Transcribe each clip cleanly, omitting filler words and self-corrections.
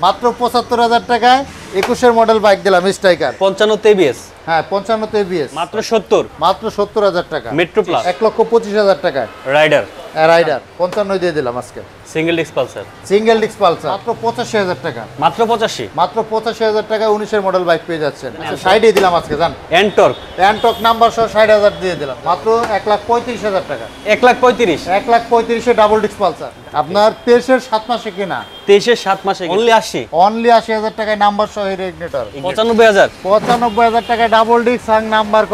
মাত্র ৭৫,০০০ টাকায় ২১-এর model bike দিলাম স্ট্রাইকার। 55 ABS, হ্যাঁ 55 ABS মাত্র 70, মাত্র ৭০,০০০ টাকা। মেট্রো প্লাস, ১,২৫,০০০ টাকায় রাইডার, রাইডার 55 দিয়ে দিলাম আজকে। Single disc Pulsar, single disc Pulsar মাত্র ৮৫,০০০ টাকা। মাত্র 85, মাত্র ৮৫,০০০ টাকায় ১৯-এর মডেল বাইক পেয়ে যাচ্ছেন। আচ্ছা ৬০ দিলাম আজকে জান। এন্টর্ক, অ্যান্টক নাম্বার সহ ৬০,০০০ দিয়ে দিলাম মাত্র ১,৩৫,০০০ টাকা। 1,35,000, ১,৩৫,০০০ ডাবল ডিস্ক পালসার আপনার ২৩-এর ৭ মাসে কিনা, 23-এর 7 মাসে অনলি 80, অনলি ৮০,০০০ টাকায় নাম্বার সহ রেগুলেটর। 95,000, ৯৫,০০০ টাকায় ডাবল ডিস্ক সাং নাম্বার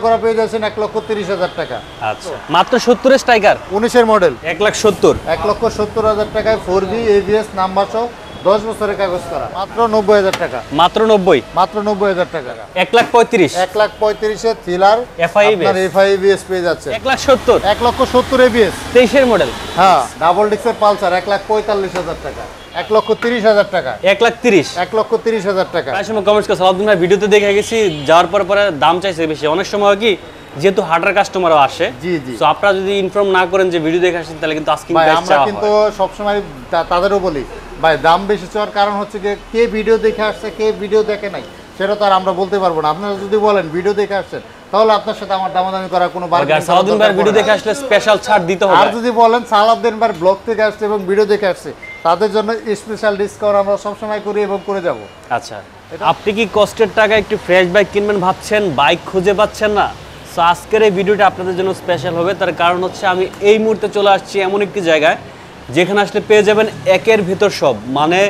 করা পেয়ে যাচ্ছেন ১,৩০,০০০ টাকা। আচ্ছা মাত্র 70-এর স্ট্রাইকার, ১৯-এর মডেল 1,70,000, ১,৭০,০০০ টাকায় 4B ABS নাম্বার সহ 10 বছরের কাগজ করা মাত্র ৯০,০০০ টাকা। মাত্র 90, মাত্র ৯০,০০০ টাকা। 1,35,000, ১,৩৫,০০০ থ্রিলার FI আপনার FI ABS পেয়ে যাচ্ছে 1,70,000, ১,৭০,০০০ ABS 23-এর মডেল, হ্যাঁ ডাবল ডিস্কের পালসার ১,৪৫,০০০ টাকা। ১,৩০,০০০ টাকা। 1,30,000, ১,৩০,০০০ টাকা। প্রায় সময় কমেন্টস করে সালাউদ্দিন ভাই ভিডিওতে দেখে গেছি যাওয়ার পরে দাম চাইছে বেশি। অনেক সময় হয় কি যেহেতু হাটার কাস্টমারও আসে, জি জি, তো আপনারা যদি ইনফর্ম না করেন যে ভিডিও দেখে আসেন তাহলে কিন্তু আস্কিং ভাই প্রাইস আমরা চাওয়া কিন্তু হয়। সবসময় তাদেরও বলি ভাই দাম বেশি চাওয়ার কারণ হচ্ছে যে কে ভিডিও দেখে আসছে কে ভিডিও দেখে নাই সেটা তো আর আমরা বলতে পারবো না। আপনারা যদি বলেন ভিডিও দেখে আসছেন তাহলে আপনার সাথে আমার দামাদামি করার কোনো সালাউদ্দিন ভাইয়ের ভিডিও দেখে আসলে স্পেশাল ছাড় দিতে হবে। আর যদি বলেন সালাউদ্দিন ভাইয়ের ব্লগ থেকে আসছে এবং ভিডিও দেখে আসছে তাদের জন্য স্পেশাল ডিসকাউন্ট আমরা সবসময় করি এবং করে যাব। আচ্ছা আপনি কি কষ্টের টাকা একটু ফ্রেশ বাইক কিনবেন ভাবছেন, বাইক খুঁজে পাচ্ছেন না? সো আজকের এই ভিডিওটা আপনাদের জন্য স্পেশাল হবে। তার কারণ হচ্ছে আমি এই মুহূর্তে চলে আসছি এমন একটি জায়গায় যেখানে আসলে পেয়ে যাবেন একের ভিতর সব, মানে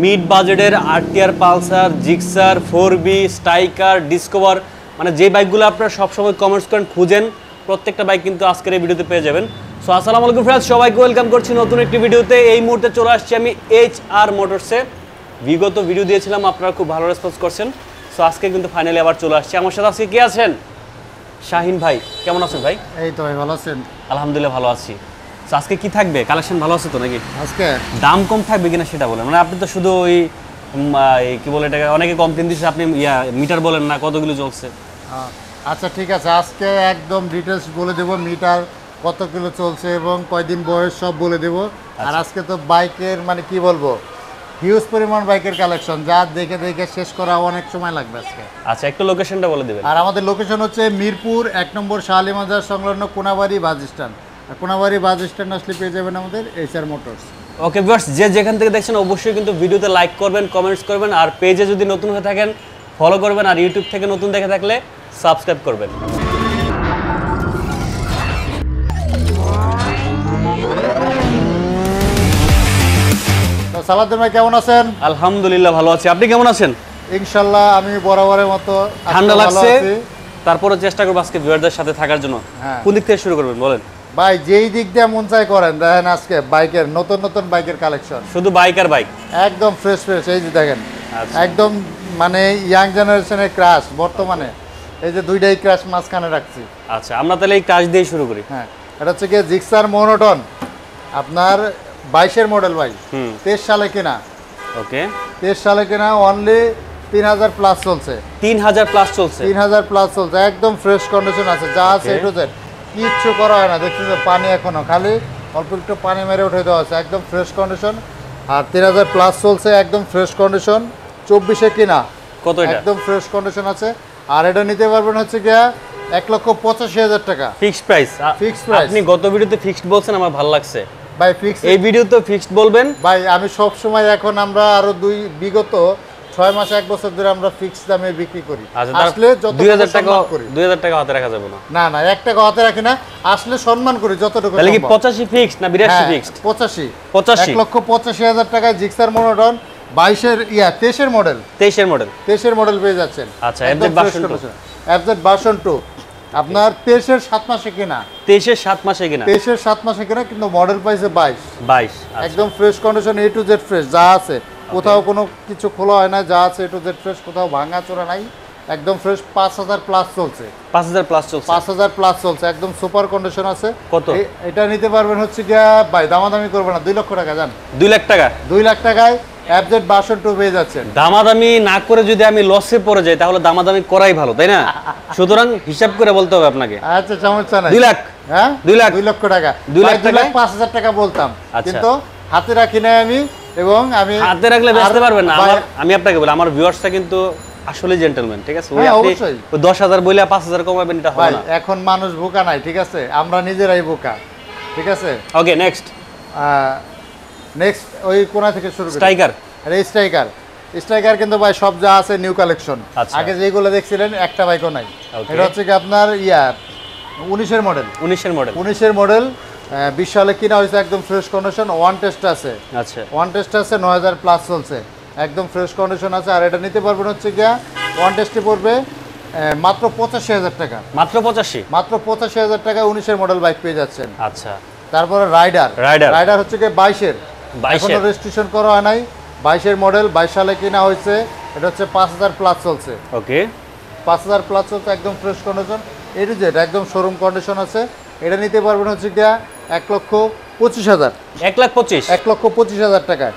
মিড বাজেটের RTR, Pulsar, Gixxer, 4B, striker, discover, মানে যে বাইকগুলো আপনারা সবসময় কমেন্টস করেন খুঁজেন প্রত্যেকটা বাইক কিন্তু আজকের এই ভিডিওতে পেয়ে যাবেন। সো আসসালামু আলাইকুম ফ্রেন্ডস, সবাইকে ওয়েলকাম করছি নতুন একটি ভিডিওতে। এই মুহূর্তে চলে আসছি আমি HR মোটরসে। বিগত ভিডিও দিয়েছিলাম, আপনারা খুব ভালো রেসপন্স করছেন। সো আজকে কিন্তু ফাইনালি আবার চলে আসছি। আমার সাথে আজকে কে আছেন? শাহিন ভাই, কেমন আছেন ভাই? এই তো ভাই ভালো আছেন? আলহামদুলিল্লাহ ভালো আছি। সো আজকে কি থাকবে? কালেকশন ভালো আছে তো নাকি? আজকে দাম কম থাকবে কিনা সেটা বলেন। মানে আপনি তো শুধু ওই কি বলে এটাকে, অনেকে কমপ্লেন দিচ্ছে আপনি মিটার বলেন না কতগুলো চলছে। আচ্ছা ঠিক আছে, আজকে একদম ডিটেলস বলে দেবো, মিটার কত কিলো চলছে এবং কয়দিন বয়স সব বলে দেবো। আর আজকে তো বাইকের মানে কি বলবো হিউজ পরিমাণ বাইকের কালেকশন, যা দেখে দেখে শেষ করা অনেক সময় লাগবে আজকে। আচ্ছা একটু লোকেশনটা বলে দেবেন। আর আমাদের লোকেশন হচ্ছে মিরপুর ১ নম্বর শাহ-আলী মাজার সংলগ্ন Konabari bus stand. Konabari bus stand আসলে পেয়ে যাবেন আমাদের HR মোটরস। ওকে ভিউয়ার্স, যে যেখান থেকে দেখছেন অবশ্যই কিন্তু ভিডিওতে লাইক করবেন, কমেন্টস করবেন, আর পেজে যদি নতুন হয়ে থাকেন ফলো করবেন, আর ইউটিউব থেকে নতুন দেখে থাকলে সাবস্ক্রাইব করবেন। তো সালাউদ্দিন ভাই কেমন আছেন? আলহামদুলিল্লাহ ভালো আছি, আপনি কেমন আছেন? ইনশাল্লাহ আমি বরাবরের মতো ঠান্ডা লাগছে, তারপরে চেষ্টা করবো আজকে ভিউয়ারদের সাথে থাকার জন্য। কোন দিক থেকে শুরু করবেন বলেন? ভাই যেই দিক দিয়ে মন চাই করেন। দেখেন আজকে বাইকের নতুন নতুন বাইকের কালেকশন, শুধু বাইক আর বাইক একদম ফ্রেশ ফ্রেশ। এই যে দেখেন একদম মানে ইয়াং জেনারেশনের ক্রাশ বর্তমানে, এই যে দুইটাই ক্রাশ মাঝখানে রাখছি। আচ্ছা আমরা তাহলে এই কাজ দিয়ে শুরু করি। হ্যাঁ এটা হচ্ছে কি জিক্সার মোনোটন, আপনার 22-এর মডেল ভাই, 23 সালে কেনা। ওকে 23 সালে কেনা, অনলি 3000 প্লাস চলছে। 3000 প্লাস চলছে? 3000 প্লাস চলছে, একদম ফ্রেশ কন্ডিশন আছে, যা আছে এ টু জেড, কিচ্ছু করা হয় না। দেখছি যে পানি এখনো খালি অল্প একটু পানি মেরে উঠে দেওয়া আছে, একদম ফ্রেশ কন্ডিশন। আর 3000 প্লাস চলছে, একদম ফ্রেশ কন্ডিশন। 24-এ কিনা, কত এটা? একদম ফ্রেশ কন্ডিশন আছে। আর এটা নিতে পারবেন হচ্ছে গিয়া 1,85,000 টাকা ফিক্সড প্রাইস। Fixed price. আপনি গত ভিডিওতে ফিক্সড বলছেন, আমার ভালো লাগছে ভাই ফিক্সড। এই ভিডিওতে ফিক্সড বলবেন ভাই আমি সব সময়, এখন আমরা আরো বিগত 6 মাস 1 বছর ধরে আমরা ফিক্সড দামে বিক্রি করি। আসলে যত 2000 টাকা হাতে রাখা যাবে না। না না 1 টাকা হাতে রাখি না, আসলে সম্মান করি যতটুকু। তাহলে কি 85 ফিক্সড না 82 ফিক্সড? 85 1,85,000 টাকায় জিক্সার মোনোটন 23-এর মডেল। 23-এর মডেল পেয়ে যাচ্ছেন। আচ্ছা FZ ভার্সন 2 আপনার 23-এর 7 মাসে কিনা। 23-এর 7 মাসে কিনা? 23-এর 7 মাসে কিনা, কিন্তু মডেল পাইছে 22। একদম fresh condition, A to Z fresh, যা আছে কোথাও কোনো কিছু খোলা হয় না, যা আছে A to Z ফ্রেশ, কোথাও ভাঙা চোরা নাই, একদম ফ্রেশ। 5000 প্লাস চলছে। 5000 প্লাস চলছে? 5000 প্লাস চলছে, একদম সুপার কন্ডিশন আছে। কত এটা নিতে পারবেন হচ্ছে গিয়া ভাই দামাদামি করবে না, 2 লক্ষ টাকা জান। 2 লাখ টাকা? 2 লাখ টাকায় FZ ভার্সন 2 পেয়ে যাচ্ছেন। দামাদামি না করে যদি আমি লসে পড়ে যাই তাহলে দামাদামি করাই ভালো, তাই না? সুতরাং হিসাব করে বলতে হবে আপনাকে। আচ্ছা সমস্যা নাই। 2 লাখ? হ্যাঁ 2 লাখ? 2 লক্ষ টাকা। 2 লাখ টাকা 5,000 টাকা বলতাম, আচ্ছা। কিন্তু হাতে রাখি নাই আমি, এবং আমি হাতে রাখলে বেচতে আর পারবেন না। ভাই- আমি আপনাকে বলি, আমার ভিউয়ার্সটা কিন্তু আসলে জেন্টলম্যান, ঠিক আছে? ওই হ্যাঁ, আপনি অবশ্যই। 10,000 বলে 5,000 কমাবেন, এটা হবে ভাই না। এখন মানুষ বোকা নাই, ঠিক আছে, আমরা নিজেরাই বোকা, ঠিক আছে। ওকে, নেক্সট নেক্সট ওই কোনা থেকে শুরু করি। স্ট্রাইকার। আরে স্ট্রাইকার কিন্তু ভাই সব যা আছে নিউ কালেকশন। আচ্ছা। আগে যেগুলো দেখছিলেন একটা বাইকও নাই। Okay. এটা হচ্ছে কি আপনার 19-এর মডেল। 19-এর মডেল। 19-এর মডেল 20 সালে কিনা হয়েছে, একদম ফ্রেশ কন্ডিশন, ওয়ান টেস্ট আছে। আচ্ছা, ওয়ান টেস্ট আছে, 9000 প্লাস চলছে, একদম ফ্রেশ কন্ডিশন আছে। আর এটা নিতে পারবেন হচ্ছে গিয়া ওয়ান টেস্টে পড়বে মাত্র 85,000 টাকা। মাত্র 85? মাত্র 85,000 টাকা 19-এর মডেল বাইক পেয়ে যাচ্ছেন। আচ্ছা, তারপরে রাইডার হচ্ছে কি 22-এর, 22-এর। এখনো রেজিস্ট্রেশন করা হয় নাই, 22-এর মডেল, 22 সালে কিনা হয়েছে। এটা হচ্ছে 5000 প্লাস চলছে, ওকে। 5000 প্লাস চলছে, একদম ফ্রেশ কন্ডিশন, এটু জেড একদম শোরুম কন্ডিশন আছে। এটা নিতে পারবেন হচ্ছে গিয়া 1,25,000, 1,25,000 1,25,000 টাকায়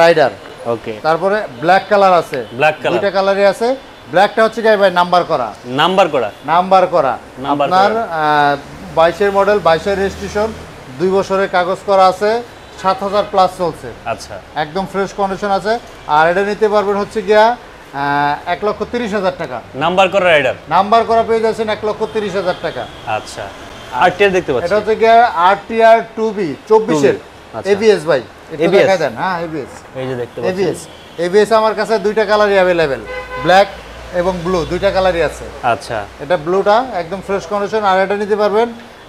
রাইডার। ওকে। তারপরে ব্ল্যাক কালার আছে, ব্ল্যাক কালার, দুইটা কালারই আছে। ব্ল্যাকটা হচ্ছে কি ভাই নাম্বার করা, নাম্বার করা। আপনার 22-এর মডেল, 22-এর রেজিস্ট্রেশন, 2 বছরের কাগজ করা আছে, 7000 প্লাস চলছে, আচ্ছা, একদম ফ্রেশ কন্ডিশন আছে। আর এটা নিতে পারবেন হচ্ছে গিয়া 1,30,000 টাকা, নাম্বার করা রাইডার। নাম্বার করা পেয়ে যাচ্ছেন 1,30,000 টাকা। আচ্ছা, আরটিআর দেখতে পাচ্ছি। এটা হচ্ছে গিয়া RTR 2B 24-এর আচ্ছা। ABS ভাই, একটু ABS? দেখাই দেন। হ্যাঁ, ABS। এই যে দেখতে পাচ্ছি। ABS আমার কাছে দুইটা কালারই অ্যাভেলেবেল, ব্ল্যাক এবং ব্লু, দুইটা কালারই আছে। আচ্ছা, এটা ব্লুটা একদম ফ্রেশ কন্ডিশন। আর এটা নিতে পারবেন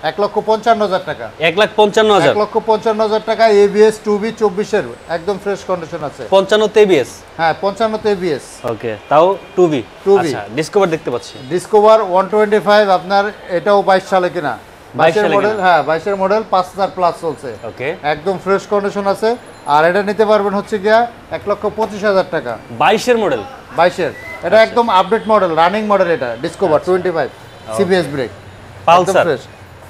1,55,000 টাকা, 1,55,000। 1,55,000 টাকা। ABS 2B 24-এর একদম ফ্রেশ কন্ডিশন আছে। 55 তে ABS। হ্যাঁ, 55 ABS। ওকে, তাও 2B। 2B। আচ্ছা, ডিসকভার দেখতে পাচ্ছি। ডিসকভার 125 আপনার, এটাও 22 সালে কিনা, 22-এর সালে মডেল। কিনা। হ্যাঁ, 22-এর মডেল, 5000 প্লাস চলছে, ওকে, একদম ফ্রেশ কন্ডিশন আছে। আর এটা নিতে পারবেন হচ্ছে গিয়া 1,25,000 টাকা, 22-এর মডেল। 22-এর। এটা একদম আপডেট মডেল, রানিং মডেল। এটা Discover 25 CBS brake, Pulsar.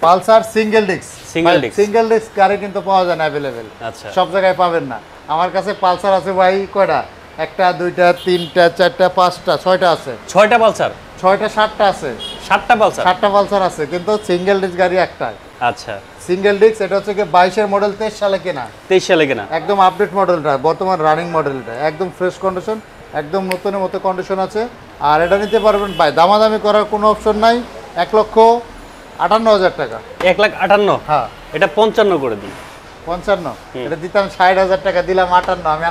Pulsar single disc. Single disc। Single disc গাড়ি কিন্তু পাওয়া যায় না অ্যাভেলেবেল, আচ্ছা, সব জায়গায় পাবেন না। আমার কাছে পালসার আছে ভাই কয়টা, একটা, দুইটা, তিনটা, চারটা, পাঁচটা, ছয়টা আছে। 6টা পালসার, 6টা, 7টা আছে, 7টা পালসার। 7টা পালসার আছে, কিন্তু সিঙ্গেল ডিস্ক গাড়ি একটাই। আচ্ছা, সিঙ্গেল ডিস্ক। এটা হচ্ছে কি 22-এর মডেল, 23 সালে কেনা, 23 সালে কিনা। একদম আপডেট মডেলটা, বর্তমান রানিং মডেলটা, একদম ফ্রেশ কন্ডিশন, একদম নতুনের মতো কন্ডিশন আছে। আর এটা নিতে পারবেন ভাই, দামাদামি করার কোনো অপশন নাই, 1,58,000 টাকা। 1,58,000। হ্যাঁ, এটা 55 করে দিন। 55, এটা দিতাম 60,000 টাকা, দিলাম 58, আমি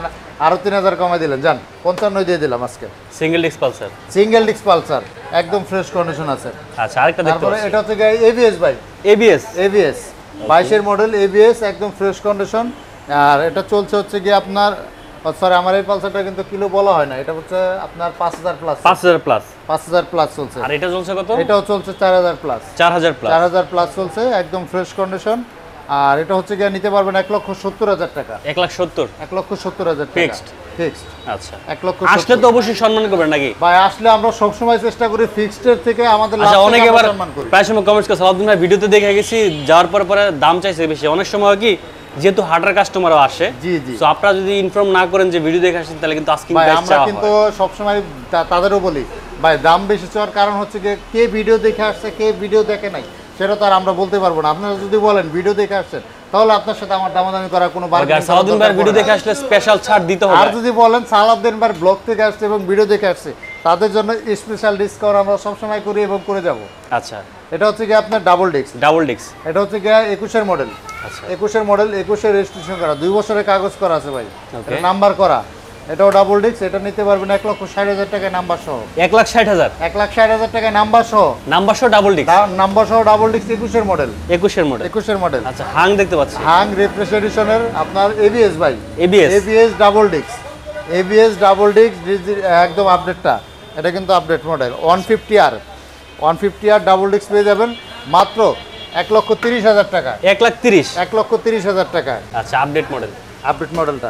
আরো 3,000 কমাই দিলাম, যান 55 দিয়ে দিলাম আজকে। Single disc Pulsar. Single disc Pulsar, একদম ফ্রেশ কন্ডিশন আছে। আচ্ছা, আরেকটা দেখতে তারপরে পাচ্ছি। এটা হচ্ছে ABS ভাই, ABS। 22-এর মডেল, ABS, একদম ফ্রেশ কন্ডিশন। আর এটা চলছে হচ্ছে গিয়ে আপনার, সরি আমার এই পালসারটা কিন্তু কিলো বলা হয় না, এটা হচ্ছে আপনার 5,000 প্লাস, 5,000 প্লাস। 5,000 প্লাস চলছে। আর এটা চলছে কত? এটাও চলছে 4,000 প্লাস, 4,000 প্লাস। 4,000 প্লাস চলছে, একদম ফ্রেশ কন্ডিশন। আর এটা হচ্ছে গিয়ে নিতে পারবেন 1,70,000 টাকা, 1,70,000। 1,70,000 টাকা Fixed? ফিক্সড। আচ্ছা, 1,70,000 আসলে তো অবশ্যই সম্মান করবেন নাকি? ভাই আসলে আমরা সবসময় চেষ্টা করি ফিক্সডের থেকে আমাদের আচ্ছা, লাভ অনেকে এবার সম্মান করি। প্রায় সময় কমেন্টস করে, সালাউদ্দিন ভাই ভিডিওতে দেখে গেছি, যাওয়ার পরে পরে দাম চাইছে বেশি। অনেক সময় হয় কি, যেহেতু হার্টার কাস্টমারও আসে, জি জি। তো আপনারা যদি ইনফর্ম না করেন যে ভিডিও দেখে আসেন, তাহলে কিন্তু আস্কিং ভাই প্রাইস আমরা চাওয়া কিন্তু হয়। সবসময় তাদেরও বলি ভাই, দাম বেশি চাওয়ার কারণ হচ্ছে গিয়ে কে ভিডিও দেখে আসছে, কে ভিডিও দেখে নাই, সেটা তো আর আমরা বলতে পারবো না। আপনারা যদি বলেন ভিডিও দেখে আসছেন, তাহলে আপনার সাথে আমার দামাদামি করার কোনো আর সালাউদ্দিন ভাইয়ের ভিডিও দেখে আসলে স্পেশাল ছাড় দিতে হবে। আর যদি বলেন সালাউদ্দিন ভাই ব্লগ থেকে আসছে এবং ভিডিও দেখে আসছে, তাদের জন্য স্পেশাল ডিসকাউন্ট আমরা সবসময় করি এবং করে যাব। আচ্ছা, এটা হচ্ছে গিয়ে আপনার ডাবল ডিস্ক, ডাবল ডিস্ক। এটা হচ্ছে গিয়ে 21-এর মডেল, আচ্ছা, 21-এর মডেল, 21-এর রেজিস্ট্রেশন করা, 2 বছরের কাগজ করা আছে ভাই, Okay. এটা নাম্বার করা। এটাও ডাবল ডিস্ক। এটা নিতে পারবেন 1,60,000 টাকায় নাম্বার সহ, 1,60,000। 1,60,000 টাকায় নাম্বার সহ, নাম্বার সহ ডাবল ডিস্ক, নাম্বার সহ ডাবল ডিস্ক, 21-এর মডেল, 21-এর মডেল। 21-এর মডেল। আচ্ছা, হাং দেখতে পাচ্ছি। হাং রিফ্রেশ এডিশনের আপনার ABS ভাই, ABS। ABS double disc, ABS double disc, একদম আপডেটটা। এটা কিন্তু update model, 150R double disc পেয়ে যাবেন মাত্র 1,30,000 টাকা, 1,30,000। 1,30,000 টাকা, আচ্ছা, আপডেট মডেল, আপডেট মডেলটা।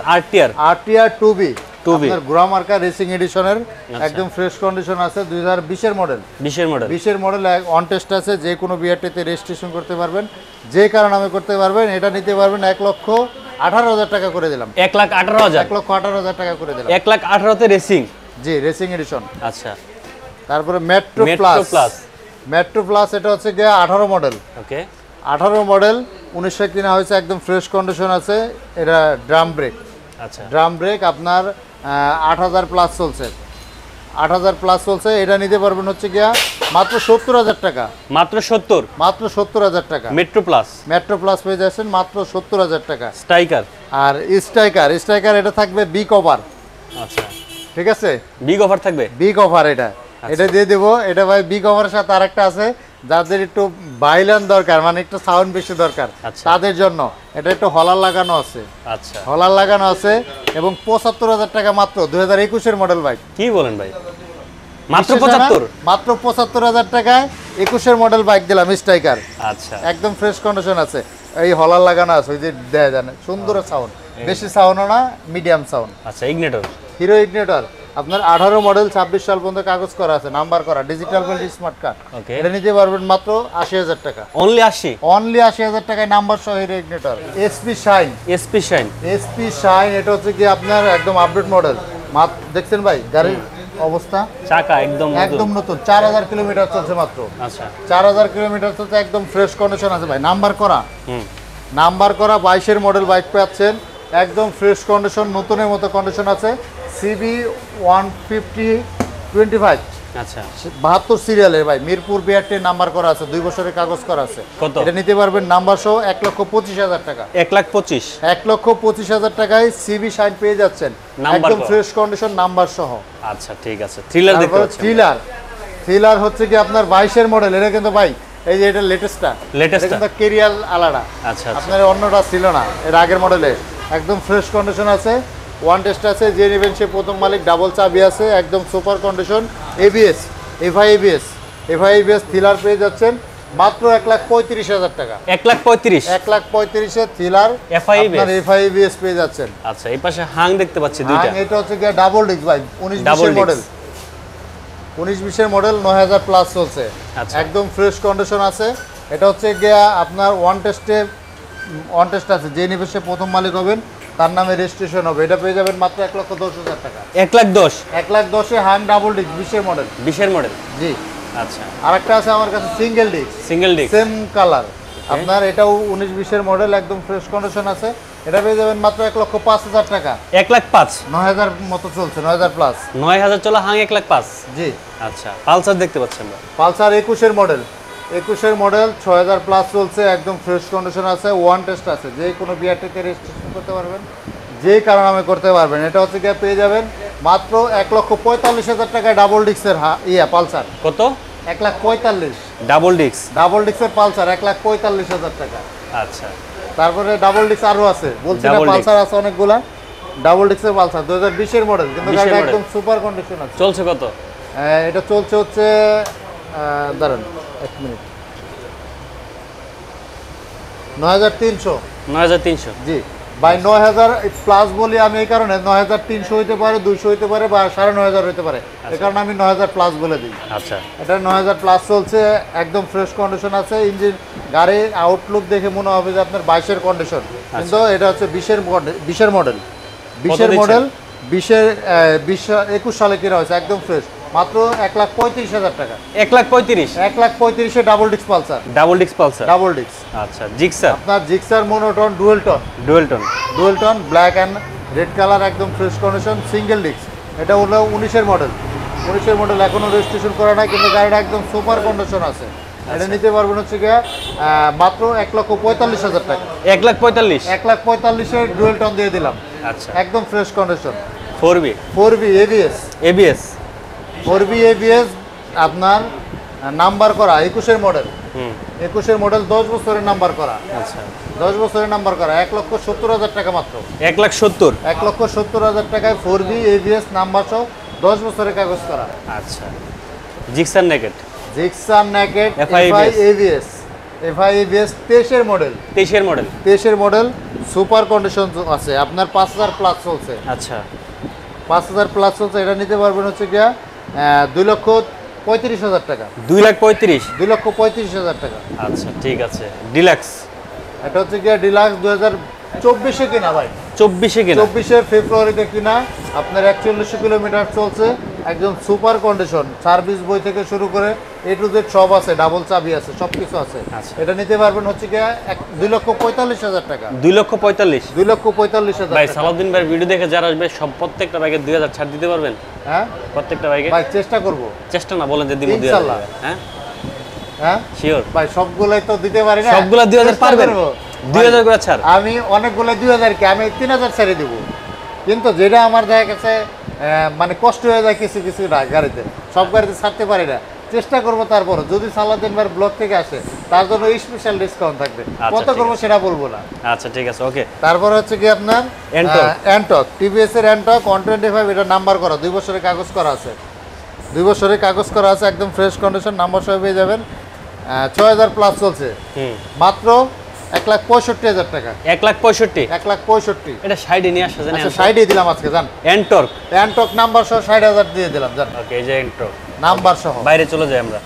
RTR 2B, 2B আপনার গ্রা মার্কা রেসিং এডিশনের, একদম ফ্রেশ কন্ডিশন আছে, 2020-এর মডেল, 20-এর মডেল। 20-এর মডেল, অন টেস্ট আছে, যে কোনো বিআরটিতে রেজিস্ট্রেশন করতে পারবেন, যে কারো নামে করতে পারবেন। এটা নিতে পারবেন 1,18,000 টাকা করে দিলাম, 1,18,000। 1,18,000 টাকা করে দিলাম। 1,18,000 তে রেসিং। জি, রেসিং এডিশন। আচ্ছা, তারপরে মেট্রো প্লাস, মেট্রো প্লাস, এটা হচ্ছে গিয়ে 18 মডেল, ওকে, 18 মডেল, 1900 কিনা হয়েছে, একদম ফ্রেশ কন্ডিশন আছে। এটা ড্রাম ব্রেক, আচ্ছা ড্রাম ব্রেক আপনার 8000 প্লাস চলছে, 8000 প্লাস চলছে। এটা নিতে পারবেন হচ্ছে গিয়া মাত্র 70,000 টাকা, মাত্র 70, মাত্র 70,000 টাকা। মেট্রো প্লাস, মেট্রো প্লাস পেয়ে যাচ্ছেন মাত্র 70,000 টাকা। স্ট্রাইকার, আর স্ট্রাইকার এটা থাকবে বি কভার, আচ্ছা ঠিক আছে, বিগ অফার থাকবে। বি কভার এটা দিয়ে দেবো। এটা ভাই বি কভারের সাথে আরেকটা আছে, যাদের একটু বাইলান দরকার, মানে একটু সাউন্ড বেশি দরকার, আচ্ছা। তাদের জন্য এটা একটু হলার লাগানো আছে, আচ্ছা হলার লাগানো আছে এবং 75,000 টাকা মাত্র। 2021-এর মডেল বাইক। কি বলেন ভাই, মাত্র বিশ্বাস হয় না? 75? মাত্র 75,000 টাকায় 21-এর মডেল বাইক দিলাম স্ট্রাইকার, আচ্ছা একদম ফ্রেশ কন্ডিশন আছে। এই হলার লাগানো আছে, ওই যে দেয়া জানে সুন্দর সাউন্ড, বেশি সাউন্ডও না, মিডিয়াম সাউন্ড। আচ্ছা ইগনিটর, হিরো ইগনিটর আপনার 18 মডেল 26 সাল পর্যন্ত কাগজ করা আছে, নাম্বার করা, ডিজিটাল বেল্ট স্মার্ট কার্ড। ওকে এটা নিতে পারবেন মাত্র 80,000 টাকা, অনলি 80, অনলি 80,000 টাকায় নাম্বার সহ hero ignitor. SP shine, SP shine, SP shine এটা হচ্ছে কি আপনার একদম আপডেট মডেল। দেখছেন ভাই গাড়ির অবস্থা চাকা একদম একদম নতুন, 4000 কিলোমিটার চলছে মাত্র, আচ্ছা 4000 কিলোমিটার চলছে, একদম ফ্রেশ কন্ডিশন আছে ভাই, নাম্বার করা, হুম নাম্বার করা 22-এর মডেল বাইক পাচ্ছেন, একদম ফ্রেশ কন্ডিশন, নতুনের মতো কন্ডিশন আছে। সিবি 15025 আচ্ছা 72 সিরিয়ালের ভাই, মিরপুর বিআরটি নাম্বার করা আছে, 2 বছরের কাগজ করা আছে। কত? এটা নিতে পারবেন নাম্বার সহ 1,25,000 টাকা, 1,25,000, 1,25,000 টাকায় সিবি শাইন পেয়ে যাচ্ছেন, নাম্বার একদম করা। ফ্রেশ কন্ডিশন নাম্বার সহ। আচ্ছা ঠিক আছে। থ্রিলার দেখতে তারপরে পাচ্ছি, থ্রিলার হচ্ছে কি আপনার 22-এর মডেল, এটা কিন্তু ভাই এই যে এটা লেটেস্টটা, Latest টা? কিন্তু কেরিয়াল আলাদা, আচ্ছা আচ্ছা আপনার অন্যটা ছিল না, এর আগের মডেলে একদম ফ্রেশ কন্ডিশন আছে, ওয়ান টেস্ট আছে, যে নেবেন সে প্রথম মালিক, ডাবল চাবি আছে, একদম super condition, ABS, FI ABS thriller পেয়ে যাচ্ছেন মাত্র 1,35,000 টাকা, 1,35,000, 1,35,000 থ্রিলার FI আপনার এফআই এবিএস পেয়ে যাচ্ছেন। আচ্ছা এই পাশে হাং দেখতে পাচ্ছি দুইটা, এটা হচ্ছে গিয়ে ডাবল ডিস্ক ভাই, 19-20-এর Double disc। মডেল, 19-20-এর মডেল, 9,000 প্লাস চলছে, আচ্ছা। একদম ফ্রেশ কন্ডিশন আছে। এটা হচ্ছে গিয়া আপনার ওয়ান টেস্ট আছে, যে নেবে সে প্রথম মালিক হবেন, তার নামে রেজিস্ট্রেশন হবে। এটা পেয়ে যাবেন মাত্র 1,10,000 টাকা, 1,10,000, 1,10,000 হাং ডাবল ডিস্ক 20-এর মডেল। 20-এর মডেল, জি, আচ্ছা আরেকটা আছে আমার কাছে single disc, single disc, same colour, আপনার এটাও 19-20-এর মডেল, একদম ফ্রেশ কন্ডিশন আছে। এটা পেয়ে যাবেন মাত্র 1,05,000 টাকা, 1,05,000, 9,000 মতো চলছে, 9,000 প্লাস। 9,000 চলা হাং 1,05,000। জি, আচ্ছা পালসার দেখতে পাচ্ছি আমরা, পালসার 21-এর মডেল, 6,000 প্লাস চলছে, একদম ফ্রেশ কন্ডিশন আছে, ওয়ান টেস্ট আছে, যে কোনো বিআরটিতে রেজিস্ট্রেশন করতে পারবেন, যে কারণ নামে করতে পারবেন। এটা হচ্ছে গিয়ে পেয়ে যাবেন মাত্র 1,45,000 টাকায় ডাবল ডিস্কের পালসার। কত? 1,45,000 ডাবল ডিস্ক, ডাবল ডিস্কের পালসার, 1,45,000 টাকা। আচ্ছা তারপরে ডাবল ডিস্ক আরও আছে, বলছি না Double disc। পালসার আছে অনেকগুলা, ডাবল ডিস্কের পালসার 2020-এর মডেল, কিন্তু 20-এর গাড়িটা model। একদম সুপার কন্ডিশন আছে। চলছে কত? এটা চলছে হচ্ছে দাঁড়ান 1 মিনিট, 9,300। 9,300, জি ভাই, 9,000 প্লাস বলি আমি এই কারণে, 9,300 হইতে পারে, 200 হইতে পারে, বা 9,500 হইতে পারে, এই কারণে আমি 9,000 প্লাস বলে দিই। আচ্ছা এটা 9,000 প্লাস চলছে, একদম ফ্রেশ কন্ডিশন আছে। ইঞ্জিন গাড়ির আউটলুক দেখে মনে হবে যে আপনার 22-এর কন্ডিশন, কিন্তু এটা হচ্ছে 20-এর মডেল, 20-এর মডেল, 21 সালে কেনা হয়েছে, একদম ফ্রেশ, মাত্র 1,35,000 টাকা, 1,35,000, 1,35,000 double disc Pulsar, double disc Pulsar, double disc আচ্ছা জিক্সার, আপনার Gixxer monotone dual ton black and red colour, একদম ফ্রেশ কন্ডিশন, সিঙ্গেল ডিস্ক। এটা হলো 19-এর মডেল, 19-এর মডেল, এখনো রেজিস্ট্রেশন করা নাই, কিন্তু গাড়িটা একদম সুপার কন্ডিশন আছে। এটা নিতে পারবেন হচ্ছে গিয়ে মাত্র 1,45,000 টাকা, 1,45,000, 1,45,000 ডুয়েল টন দিয়ে দিলাম, আচ্ছা একদম fresh condition. 4B 4B ABS, ABS, 4B ABS আপনার নাম্বার করা, 21-এর মডেল, 21-এর মডেল, 10 বছরের নাম্বার করা, আচ্ছা 10 বছরের নাম্বার করা, 1,70,000 টাকা মাত্র, 1,70,000, 1,70,000 টাকায় 4B ABS নাম্বার সহ 10 বছরের কাগজ করা। আচ্ছা Gixxer naked, Gixxer naked FI ABS, 23-এর মডেল, 23-এর মডেল, 23-এর মডেল, সুপার কন্ডিশন আছে, আপনার 5,000 প্লাস চলছে, আচ্ছা 5,000 প্লাস চলছে। এটা নিতে পারবেন হচ্ছে গিয়া 2,35,000 টাকা, 2,35,000, 2,35,000 টাকা। আচ্ছা ঠিক আছে। ডিলাক্স এটা হচ্ছে গিয়া ডিলাক্স 2024-এ কিনা ভাই, 24-এ কেনা, 24-এর ফেব্রুয়ারিতে কিনা, আপনার 41 কিলোমিটার চলছে, একদম সুপার কন্ডিশন, সার্ভিস বই থেকে শুরু করে এ টু জেড সব আছে, ডাবল চাবি আছে, সব কিছু আছে। আচ্ছা। এটা নিতে পারবেন হচ্ছে কি 2,45,000 টাকা। 2,45,000। 2,45,000 ভাই টাকা। সালাউদ্দিন ভাইয়ের ভিডিও দেখে যারা আসবে সব প্রত্যেকটা বাইকে 2,000 ছাড় দিতে পারবেন? হ্যাঁ প্রত্যেকটা বাইকে ভাই চেষ্টা করব। চেষ্টা না বলেন যে দিব 2,000। ইনশাআল্লাহ। হ্যাঁ হ্যাঁ শিওর ভাই, সবগুলাই তো দিতে পারি না। সবগুলা 2,000 চেষ্টা পারবেন? করবো। 2,000 করে ছাড়। আমি অনেকগুলো 2,000 কি আমি 3,000 ছেড়ে দিব, কিন্তু যেটা আমার দেখা গেছে মানে কষ্ট হয়ে যায় কিছু কিছু গাড়িতে, সব গাড়িতে ছাড়তে পারি না। চেষ্টা করবো, তারপর যদি সালাউদ্দিন ভাইয়ের ব্লগ থেকে আসে তার জন্য স্পেশাল ডিসকাউন্ট থাকবে। কত ঠিক করবো সেটা বলবো না। আচ্ছা ঠিক আছে, ওকে। তারপর হচ্ছে কি আপনার অ্যান্টক, টিভিএস এর অ্যান্টক 125, এটা নাম্বার করা, 2 বছরের কাগজ করা আছে, 2 বছরের কাগজ করা আছে, একদম ফ্রেশ কন্ডিশন, নাম্বার সহ পেয়ে যাবেন। 6,000 প্লাস চলছে, মাত্র 1,65,000 টাকা। 1,65,000। 1,65,000। এটা সাইডে নিয়ে আসা জানেন? আচ্ছা, 60 দিলাম আজকে, জান। এন্টর্ক। অ্যান্টক নাম্বার সহ 60,000 দিয়ে দিলাম, জান। ওকে, এই যে এন্টর্ক নাম্বার সহ। বাইরে চলে যাই আমরা।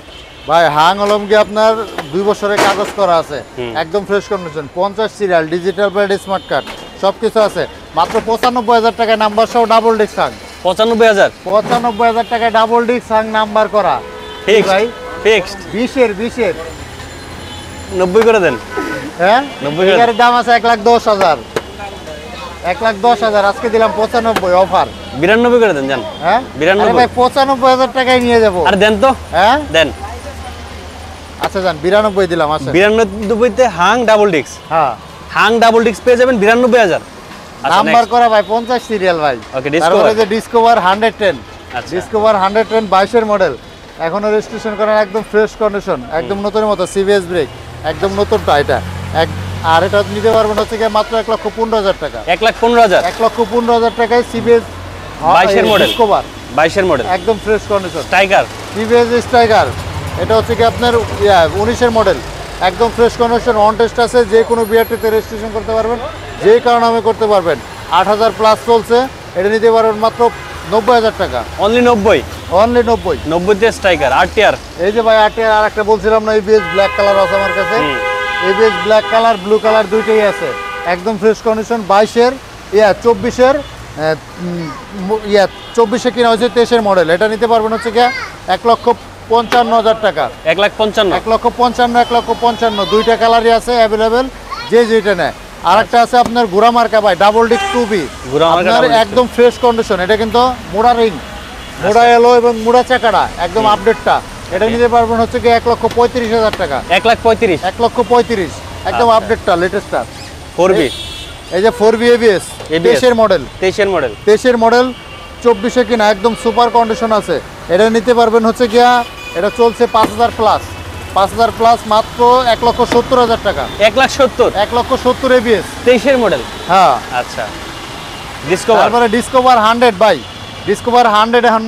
ভাই হাং অলমগি আপনার 2 বছরের কাগজ করা আছে, একদম fresh condition, 50 serial, digital plate, smart card, সব কিছু আছে, মাত্র 95,000 টাকায় নাম্বার সহ ডাবল ডিস্ক হাং। 95,000। 95,000 টাকায় ডাবল ডিস্ক হাং নাম্বার করা। ফিক্সড ভাই ফিক্সড। 20-এর 90 করে দেন। হ্যাঁ 90,000 এটার দাম আছে 1,10,000। 1,10,000 আজকে দিলাম 95 অফার। 92 করে দেন জান। হ্যাঁ 92। আরে ভাই 95,000 টাকায় নিয়ে যাবো। আর দেন তো। হ্যাঁ দেন। আচ্ছা জান, 92 দিলাম। আচ্ছা 92 তে হাং ডাবল ডিস্ক। হ্যাঁ হাং ডাবল ডিস্ক পেয়ে যাবেন 92,000। নাম্বার করা ভাই, 50 সিরিয়াল ভাই। ওকে, ডিসকভার। তারপরে যে ডিসকভার 110, আচ্ছা। ডিসকভার 110 22-এর মডেল, এখনো রেজিস্ট্রেশন করেন, একদম ফ্রেশ কন্ডিশন, একদম নতুনের মতো, সিবিএস ব্রেক, একদম নতুনটা এটা। আর এটা নিতে পারবেন হচ্ছে কি মাত্র 1,15,000 টাকা। 1,15,000। 1,15,000 টাকায় সিবিএস 22-এর মডেল। ডিসকভার 22-এর মডেল। একদম fresh condition. Tiger. TVS Striker, এটা হচ্ছে কি আপনার 19-এর মডেল, একদম ফ্রেশ কন্ডিশন, অন টেস্ট আছে, যে কোনো বিআরটিতে রেজিস্ট্রেশন করতে পারবেন, যে কারণে আমি করতে পারবেন। 8,000 প্লাস চলছে, এটা নিতে পারবেন মাত্র 90,000 টাকা। অনলি 90। অনলি 90। 90 তে স্ট্রাইকার আরটিআর। এই যে ভাই আরটিআর, আর একটা বলছিলাম না, এবিএস ব্ল্যাক কালার আছে আমার কাছে, ABS black colour, blue colour দুইটাই আছে, একদম ফ্রেশ কন্ডিশন। 22-এর 24-এর 24-এ কিনা হয়েছে 23-এর মডেল, এটা নিতে পারবেন হচ্ছে কি 1,55,000 টাকা। 1,55,000। 1,55,000, 1,55,000, দুইটা কালারই আছে অ্যাভেলেবেল, যে যেটা নেয়। আর একটা আছে আপনার গুড়া মার্কা ভাই, ডাবল ডিস্ক 2B, আপনার একদম ফ্রেশ কন্ডিশন, এটা কিন্তু মোড়া রিং, মোড়া এলো এবং মোড়া চাকাটা একদম আপডেটটা, এটা নিতে পারবেন হচ্ছে কি 1,35,000 টাকা। 1,35,000। 1,35,000 একদম আপডেটটা, লেটেস্টটা 4B। এই যে 4B ABS 23-এর মডেল, 23-এর মডেল। 23-এর মডেল, 24-এ কিনা, একদম সুপার কন্ডিশন আছে, এটা নিতে পারবেন হচ্ছে গিয়া, এটা চলছে 5,000 প্লাস, 5,000 প্লাস, মাত্র 1,70,000 টাকা। 1,70,000। 1,70,000 ABS 23-এর মডেল। হ্যাঁ। আচ্ছা, ডিসকভার। তারপরে ডিসকভার 100 ভাই, ডিসকভার 100 এখন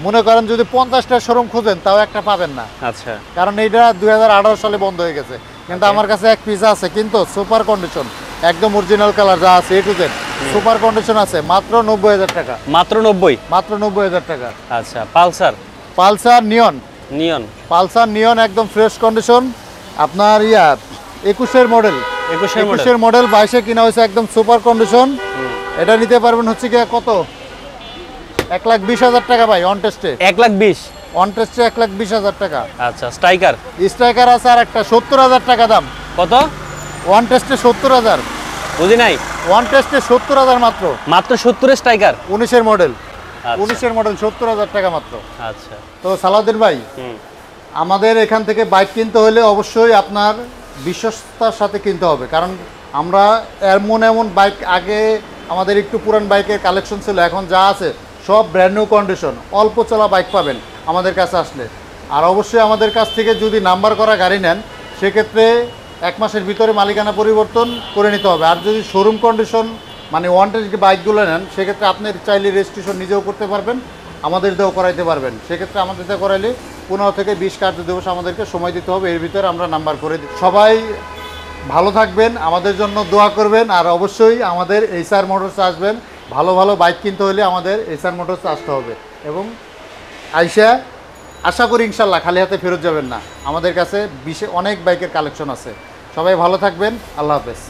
মনে করেন যদি 50টা শোরুম খুঁজেন তাও একটা পাবেন না, আচ্ছা। কারণ এইটা 2018 সালে বন্ধ হয়ে গেছে, কিন্তু আমার কাছে এক পিস আছে, কিন্তু সুপার কন্ডিশন, একদম অরিজিনাল কালার যা আছে, এ টু জেড সুপার কন্ডিশন আছে, মাত্র 90,000 টাকা। মাত্র 90। মাত্র 90,000 টাকা। আচ্ছা, পালসার। পালসার নিয়ন, নিয়ন। পালসার নিয়ন, একদম ফ্রেশ কন্ডিশন, আপনার 21-এর মডেল, 21-এর মডেল, 22-এ কিনা হয়েছে, একদম সুপার কন্ডিশন, এটা নিতে পারবেন হচ্ছে কি কত, 1,20,000 টাকা ভাই, অন টেস্টে। 1,20,000। অন টেস্টে 1,20,000 টাকা। আচ্ছা, স্ট্রাইকার। স্ট্রাইকার আছে আর একটা 70,000 টাকা দাম। কত? ওয়ান টেস্টে 70,000। বুঝি নাই। ওয়ান টেস্টে 70,000 মাত্র। মাত্র 70-এর স্ট্রাইকার। 19-এর মডেল, আচ্ছা। 19-এর মডেল, 70,000 টাকা মাত্র। আচ্ছা। তো সালাউদ্দিন ভাই, আমাদের এখান থেকে বাইক কিনতে হলে অবশ্যই আপনার বিশ্বস্ততার সাথে কিনতে হবে, কারণ আমরা এমন বাইক, আগে আমাদের একটু পুরান বাইকের কালেকশন ছিল, এখন যা আছে সব ব্র্যান্ড নিউ কন্ডিশন, অল্প চলা বাইক পাবেন আমাদের কাছে আসলে। আর অবশ্যই আমাদের কাছ থেকে যদি নাম্বার করা গাড়ি নেন, সেক্ষেত্রে 1 মাসের ভিতরে মালিকানা পরিবর্তন করে নিতে হবে। আর যদি শোরুম কন্ডিশন মানে ওয়ান্টেড বাইকগুলো নেন, সেক্ষেত্রে আপনি চাইলে রেজিস্ট্রেশন নিজেও করতে পারবেন, আমাদের দিয়েও করাইতে পারবেন। সেক্ষেত্রে আমাদের দিয়ে করাইলে 15 থেকে 20 কার্য দিবস আমাদেরকে সময় দিতে হবে, এর ভিতরে আমরা নাম্বার করে দিই। সবাই ভালো থাকবেন, আমাদের জন্য দোয়া করবেন, আর অবশ্যই আমাদের এইচআর মোটরসে আসবেন। ভালো ভালো বাইক কিনতে হলে আমাদের এইচআর মোটরসে আসতে হবে, এবং আশা করি ইনশাল্লাহ খালি হাতে ফেরত যাবেন না। আমাদের কাছে অনেক বাইকের কালেকশন আছে। সবাই ভালো থাকবেন, আল্লাহ হাফেজ।